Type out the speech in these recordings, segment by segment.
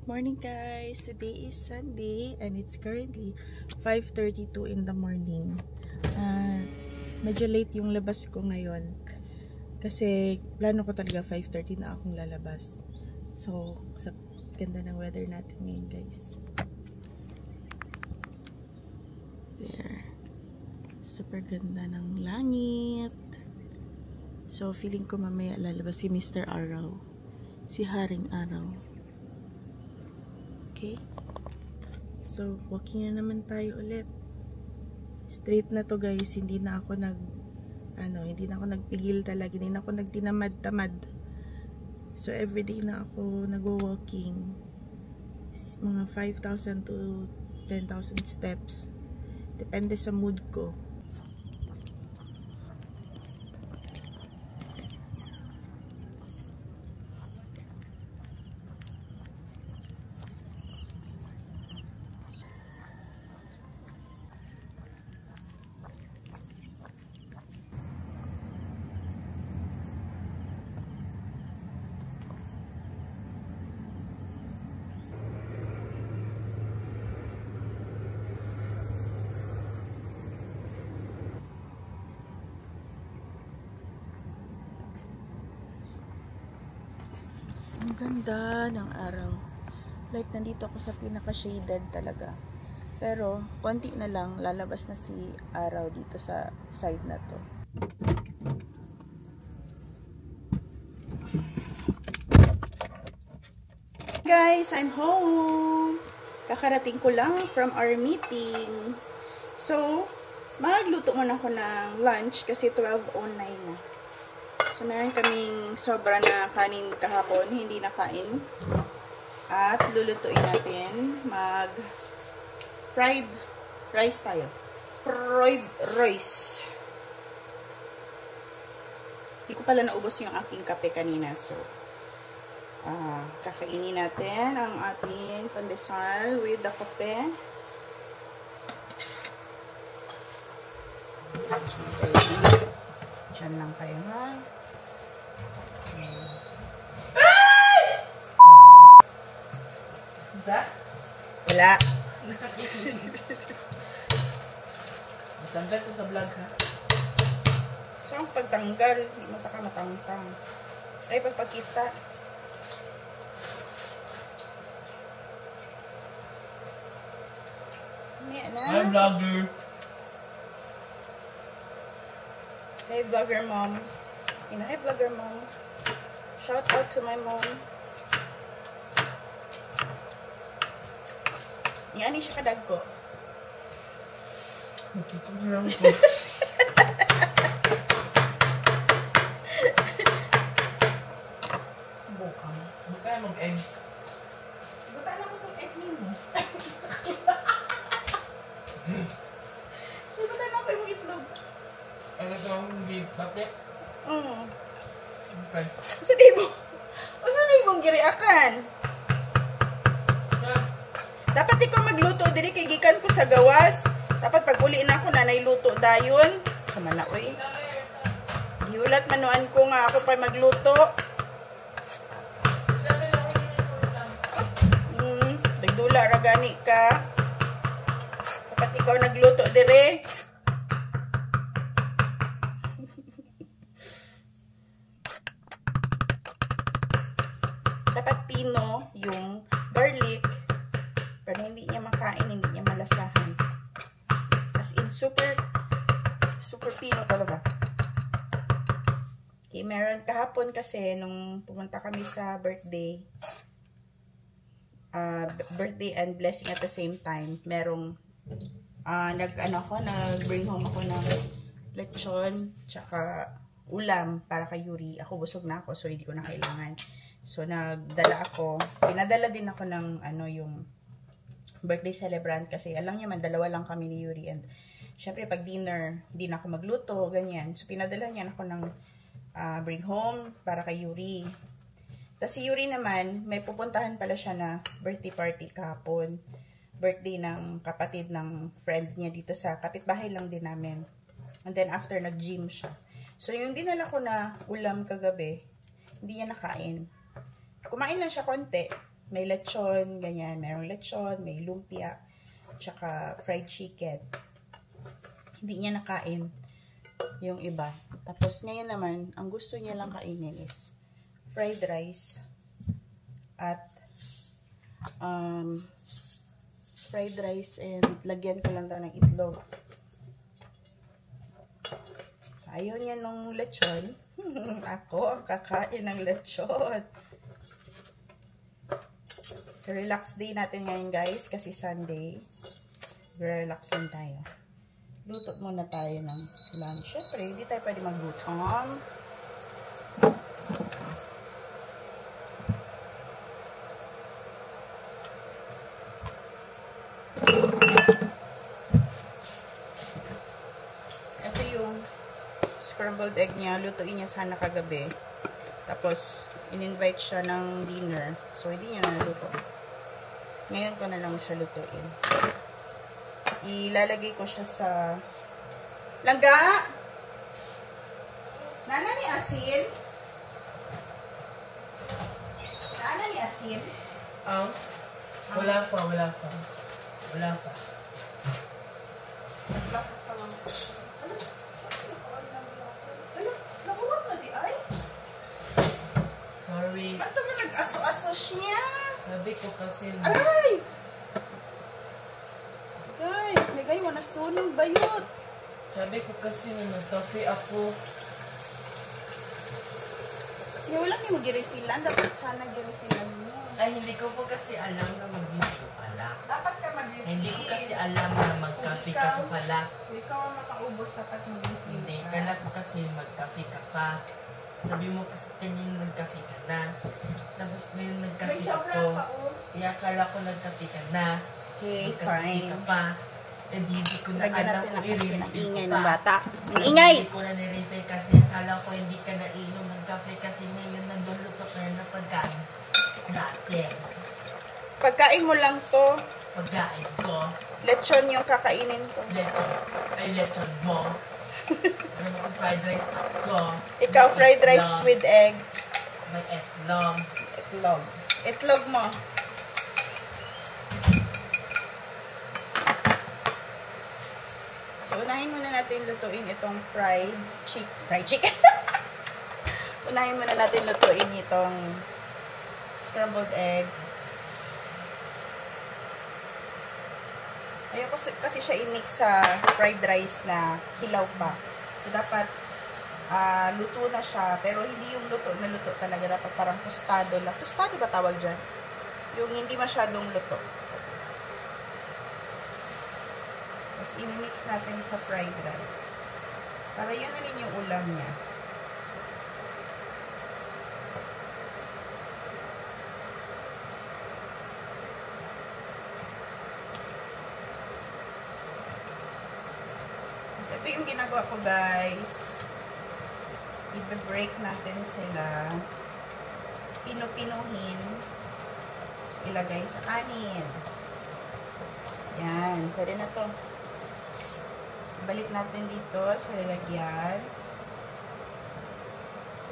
Morning guys! Today is Sunday and it's currently 5:32 in the morning. Medyo late yung labas ko ngayon kasi plano ko talaga 5:30 na akong lalabas. So, sa ganda ng weather natin ngayon guys. There. Super ganda ng langit. So, feeling ko mamaya lalabas si Mr. Araw. Si Haring Araw. Okay. So, walking na naman tayo ulit. Straight na to guys. Hindi na ako nagpigil talaga. Hindi na ako nagtinamad-tamad. So, everyday na ako nagwo-walking. Mga 5,000 to 10,000 steps. Depende sa mood ko. Ang ganda ng araw. Like, nandito ako sa pinaka-shaded talaga. Pero, konti na lang, lalabas na si araw dito sa side na to. Guys, I'm home! Kakarating ko lang from our meeting. So, magluto muna ako ng lunch kasi 12:09 na. So, meron kaming sobra na kanin kahapon, hindi nakain. At lulutuin natin, fried rice tayo. Fried rice. Hindi ko pala naubos yung aking kape kanina. So, kakainin natin ang ating pandesal with the kape. Diyan lang kayo ha. Wala. Matanggal ko sa vlog ha. Saan pagtanggal? Hindi mo taka matangtang. Ay, pagpakita. Hi vlogger. Hey vlogger mom. Hi vlogger mom. Shout out to my mom. Yan, siya kadag ko. Makita mo lang ko. Bukang. Bukang mag-egg. Bukang ako itong egg mo. Bukang ako yung itlog. Ano ito ang beef patek? Okay. Usa di mong giriakan? Dapat ikaw magluto diri kay gikan ko sa gawas. Dapat pag uli na ako na nailuto dayon. Sama na oy. Giulat manuan ko nga ako pa magluto. Dagdula ra gani ka. Dapat ikaw nagluto diri. Dapat pino yung garlic. Pero hindi niya makain, hindi niya malasahan. As in, super pino talaga. Okay, meron kahapon kasi, nung pumunta kami sa birthday and blessing at the same time, merong, nag-bring home ako ng lechon, tsaka ulam para kay Yuri. Ako busog na ako, so hindi ko na kailangan. So, pinadala din ako ng, yung birthday celebrant kasi alam niya man, dalawa lang kami ni Yuri and syempre pag dinner, hindi na ako magluto, ganyan. So, pinadala niya ako ng bring home para kay Yuri. Tapos si Yuri naman, may pupuntahan pala siya na birthday party kahapon. Birthday ng kapatid ng friend niya dito sa kapitbahay lang din namin. And then after, nag-gym siya. So, yung dinala ko na ulam kagabi, hindi niya nakain. Kumain lang siya konti. may lechon, ganyan. Merong lechon, may lumpia, tsaka fried chicken. Hindi niya nakain yung iba. Tapos ngayon naman, ang gusto niya lang kainin is fried rice at fried rice and lagyan ko lang daw ng itlog. Ayaw niya nung lechon. Ako ang kakain ng lechon. So, relax day natin ngayon guys kasi Sunday. Relax lang tayo. Luto muna tayo ng lunch. Siyempre, hindi tayo pwede maglutom. Ito yung scrambled egg niya. Lutuin niya sana kagabi. Tapos, in-invite siya ng dinner. So, hindi niya naluto. Ngayon ko na lang siya lutuin. Ilalagay ko siya sa langga. Nana ni asin? Nana ni asin? Wala pa. Wala pa. Wala pa lang. Nakuha na di ay? Sorry. Ba't ito nag-aso-aso siya? Sabi ko kasi Aray! Guys, mo nasunog bayot. Sabi ko kasi nag-coffee ako. Wala kayo mag-refillan. Dapat sana mag-refillan mo. Ay, hindi ko po kasi alam na mag-video pala. Dapat ka mag-refill. Hindi ko kasi alam na mag-coffee ka pa pala. Ikaw ang makaubos, dapat mag-refill. Hindi, kala ko kasi mag-coffee ka pa. Sabi mo kasi kanina nag-coffee ka na. Tapos ngayon May nag-coffee sobra ako. pa oh. Kaya kala ko nag-coffee ka na. Okay, Nag-coffee fine. ka pa. Eh, hindi ko na Lagyan alam natin kung ang asin ng i-refill ingay ko ng pa. bata. Ang ingay! Hindi ko na ni-refill kasi akala ko hindi ka nainom ng kape kasi ngayon nanduluto ka na pagkain natin. Pagkain mo lang to. Pagkain ko. Lechon yung kakainin ko. Lechon mo. Ano ko fried rice ko. Ikaw, May fried rice itlog. with egg. May etlog. Itlog. Itlog mo. So, unahin muna natin lutuin itong fried chicken. Unahin muna natin lutuin itong scrambled egg. Ayoko kasi siya i-mix sa fried rice na hilaw pa. So, dapat luto na siya. Pero hindi yung luto na luto talaga. Dapat parang tostado lang. Tostado ba tawag dyan? Yung hindi masyadong luto. Tapos, i-mix natin sa fried rice. Para yun na rin yung ulam niya. So, ito yung ginagawa ko, guys. I-break natin sila. Pino-pinuhin. Ilagay sa kanin. Yan. Pwede na to. Balik natin dito sa lalagyan.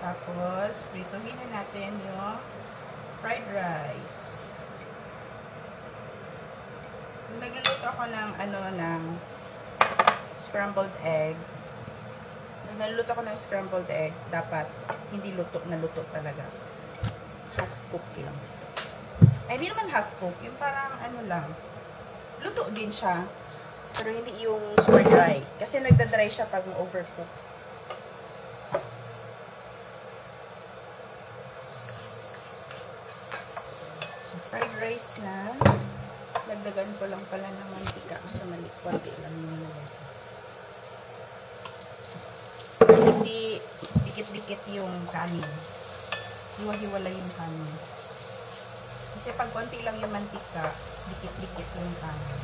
Tapos, prituhin na natin yung fried rice. Nagluluto ako ng ng scrambled egg. Nagluluto ako ng scrambled egg. Dapat hindi luto na luto talaga. Half cook lang. Ay, hindi naman half cook. Yung parang lang. Luto din siya. Pero hindi yung super dry. Kasi nagda-dry siya pag overcook. So, fried rice na. Lagdagan ko lang pala ng mantika kasi konti lang yung nilagay. Hindi dikit-dikit yung kanin. Hiwa-hiwala yung kanin. Kasi pag konti lang yung mantika, dikit-dikit yung kanin.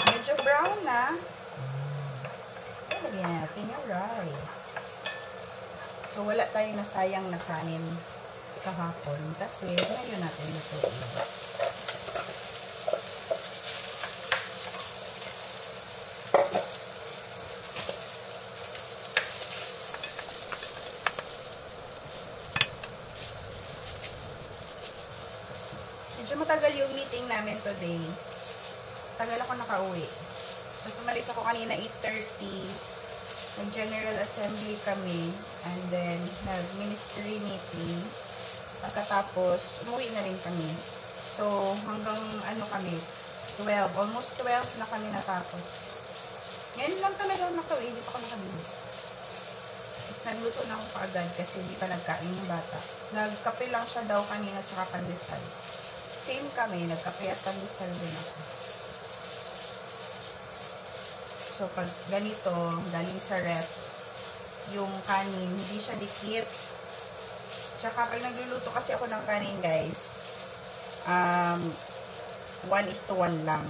Medyo brown na. Lagyan natin yung rice. So, wala tayong nasayang na kanin kahapon. Kasi, ngayon natin ito. matagal yung meeting namin today. Tagal ako nakauwi. Tapos umalis ako kanina 8:30. Nag-general assembly kami. And then, nag-ministry meeting. Pagkatapos, umuwi na rin kami. So, hanggang ano kami, 12. Almost 12 na kami natapos. Ngayon lang talaga ako nakauwi. Hindi pa ako nakabili. Tapos nagluto na ako kaagad kasi hindi pa nagkain yung bata. Nagkape lang siya daw kanina tsaka pandesal. Same kami, nagkape at pandesal din ako. So, pag ganito, galing sa ref, yung kanin, hindi siya dikit. Tsaka pag nagluluto kasi ako ng kanin, guys, 1:1 lang.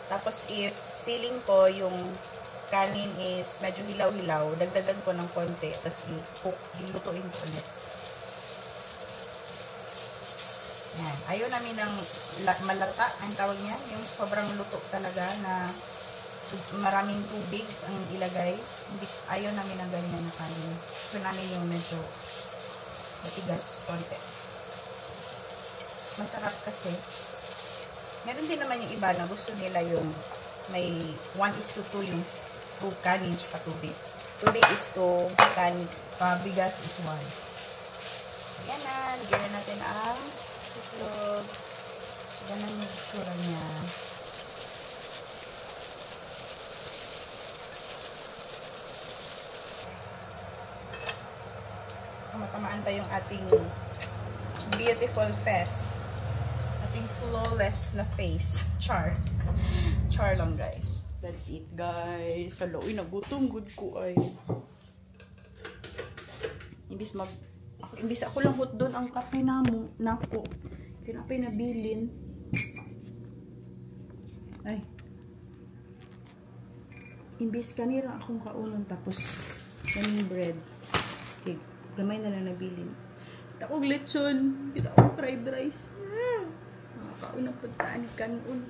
Tapos, if feeling ko yung kanin is medyo hilaw-hilaw, dagdagan ko ng konti, tapos hilutuin ko ulit. Yan. Ayaw namin ng malata, ang tawag niya, yung sobrang luto talaga na maraming tubig ang ilagay. Ayaw namin ng ganyan na kanin. So, namin yung medyo matigas konti. Masarap kasi. Meron din naman yung iba na gusto nila yung may 1:2 yung kanin tsaka tubig. Tubig is 2, bigas is 1. Yan na. Lagyan natin ang itlog. Ganun yung tsura niya. Matamaan pa yung ating beautiful face. Ating flawless na face. Char. Char lang, guys. Let's eat, guys. Hello, nagutom. Good ko ay. Imbis ako lang hot doon ang kape nako. Kinapay na bilin. Ay. Imbis kanira akong kaunon tapos kaming bread. Okay. Gamay na lang nabilin. Kita ko lechon. Kita ko fried rice. Nakakaon ang pagkaan kanon.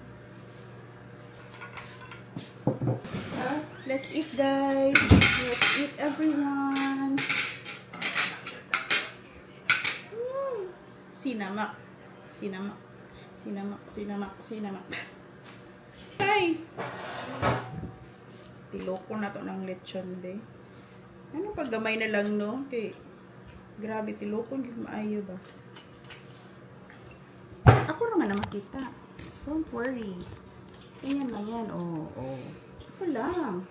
Let's eat, guys. Let's eat, everyone. Sinamak. Sinamak. Sinamak. Sinamak. Sinamak. Ay! Tiloko na to ng lechon, be. Ano pag gamay na lang, no? Okay. Grabe, tilokon yung maayo ba? Ako naman na makita. Don't worry. Ayan na yan. Oh, oh. Ako lang.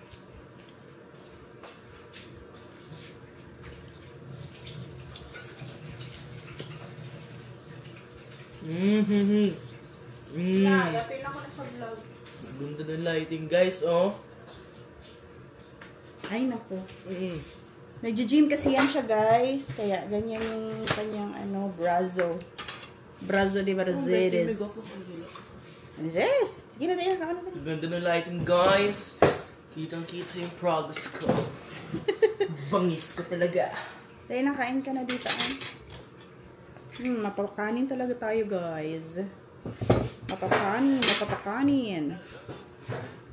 Yapin ako na sa vlog. Ganda ng lighting, guys, oh. Ay, naku. Nag-gym kasi yan siya, guys. Kaya ganyan yung kanyang, brazo. Brazo de Mercedes. Ano this? Sige na tayo. Ganda ng lighting, guys. Kitang-kita yung progress ko. Bangis ko talaga. Tayo na, kain ka na dito, mapapakanin talaga tayo, guys. Mapapakanin.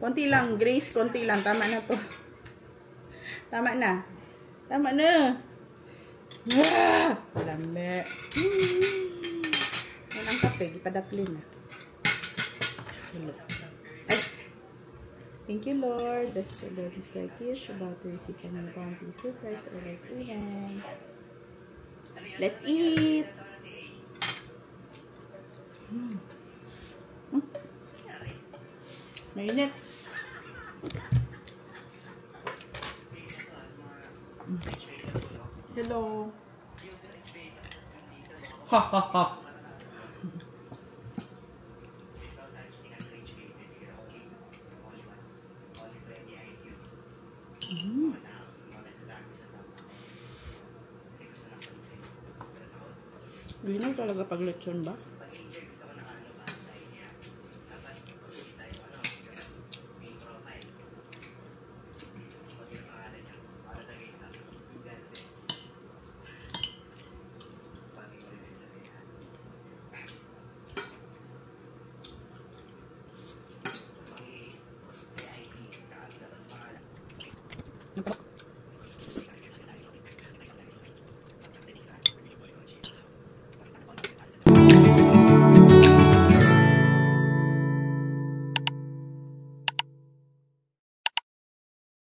Konti lang, Grace, konti lang. Tama na to. Tama na. Tama na. Lambe. Yan ang kape. Ipadaplin na. Ay. Thank you, Lord. The Lord is like this. About to receive from the bounty. So Christ, I like Amen. Let's eat. Mainit. Hello. Ha ha ha. Ganyan talaga pag lechon ba?